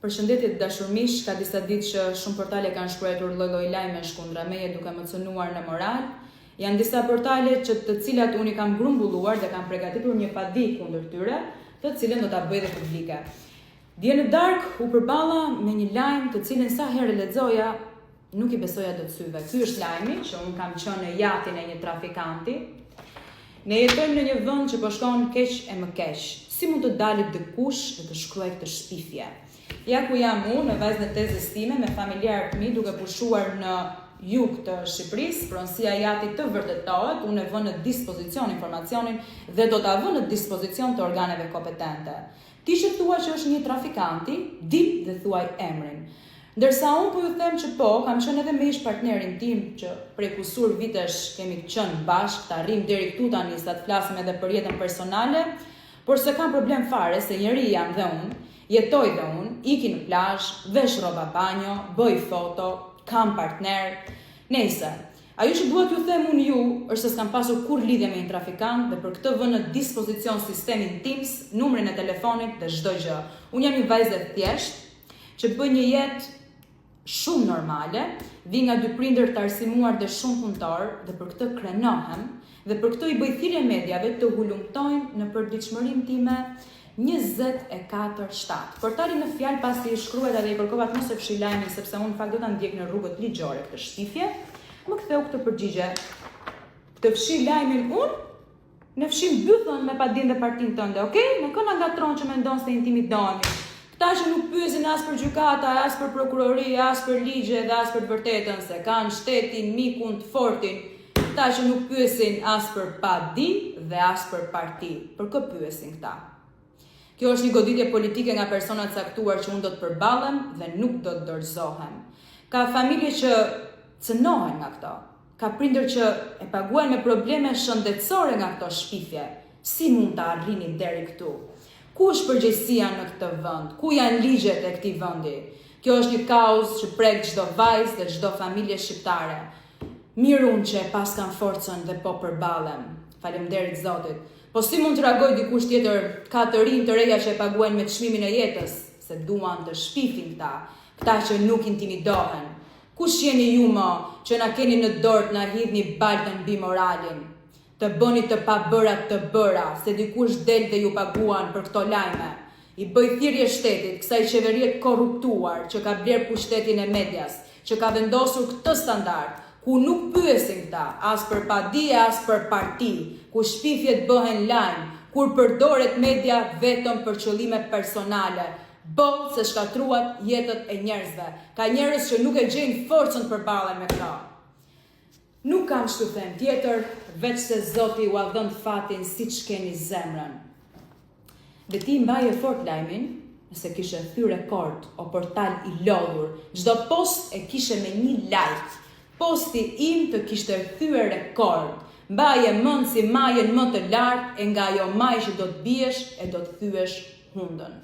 Përshëndetje të dashur miq, ka disa ditë që shumë portale kanë shkruar lloj-lloj lajmesh kundra meje duke më cënuar në moral. Janë disa portale të cilat unë kam grumbulluar dhe kam përgatitur një padi kundër tyre, të cilën do ta bëj dhe publike. Dje në darkë u përballa me një lajm të cilin sa herë lexoja nuk i besoja dot syve. Ky është lajmi që unë kam qenë në jatin e një trafikanti. Ne jetojmë në një vend që po shkon keq e më keq. Si mund të dalit dikush dhe të shkruaj këtë shpifje? Ja ku jam unë, në vazhdim të tezës time, me familjarët mi, duke pushuar në jug të Shqipërisë, pronësia e jatit të vërtetohet, unë e vë në dispozicion informacionin dhe do ta vë në dispozicion të organeve kompetente. Ti që thua që është një trafikanti, di dhe thuaj emrin. Ndërsa unë po ju them që po, kam qenë edhe me ish partnerin tim që prej kusur vitesh kemi qenë bashkë, të arrim deri këtu tani sa të flasim edhe për jetën personale, por se kam problem fare se njeri jam dhe unë, jetoj dhe unë, iki në plazh, vesh rroba banjo, bëj foto, kam partner. Nëse ajo që duhet ju them unë ju është se s'kam pasur kur lidhje me një trafikant dhe për këtë vë në dispozicion sistemin Teams, numrin e telefonit dhe çdo gjë. Unë jam një vajzë e thjeshtë që bëj një jetë shumë normale, vi nga dy prindër të arsimuar dhe shumë punëtor dhe për këtë krenohem dhe për këtë i bëj thirrje mediave të hulumtojnë në përditshmërinë time 24/7. Portali në fjalë pasi i shkruaj dhe i kërkova të mos e fshi lajmin sepse unë në fakt do ta ndjek në rrugët ligjore këtë shpifje, më ktheu këtë përgjigje. Të fshi lajmin unë, në fshim bythën me padinë dhe partinë tënde, okay? Në këna ngatron që mendon se intimidohemi. Këta që nuk pyesin as për gjykata, as për prokurori, as për ligje dhe as për të vërtetën se kanë shtetin, mikun, të fortin. Këta që nuk pyesin as për padi dhe as për parti. Për kë pyesin këta? Kjo është një goditje politike nga persona të caktuar që unë do të përballem dhe nuk do të dorëzohem. Ka familje që cënohen nga këto. Ka prindër që e paguajnë me probleme shëndetësore nga këto shpifje. Si mund të arrini deri këtu? Ku është përgjegjësia në këtë vend? Ku janë ligjet e këtij vendi? Kjo është një kauzë që prek çdo vajzë dhe çdo familje shqiptare. Mirë unë që e pas kam forcën dhe po përballem. Faleminderit Zotit. Po si mund të reagoj dikush tjetër, ka të rinj të reja që e paguajnë me çmimin e jetës, se duan të shpifin këta që nuk intimidohen. Kush jeni ju më që na keni në dorë të na hidhni baltën mbi moralin? Të bëni të pabërat të bëra, se dikush del dhe ju paguan për këto lajme. I bëj thirrje shtetit, kësaj qeverie korruptuar që ka bler pushtetin e medias, që ka vendosur këtë standard, ku nuk pyesin këta, as për padi, as për parti, ku shpifjet bëhen lajm, kur përdoret media vetëm për qëllime personale, boll se shkatruat jetët e njerëzve. Ka njerëz që nuk e gjejnë forcën për ballen me këta. Nuk kam ç'të them tjetër, veç se Zoti u a dhënë fatin siç keni zemrën. Dhe ti mbaje fort lajmin, nëse kishe thyrë rekord o portal i lodhur, çdo post e kishe me 1 like. Posti im të kishte thyer rekord. Mbaje mend si majën më të lartë e nga ajo maj që do të biesh e do të thyesh hundën.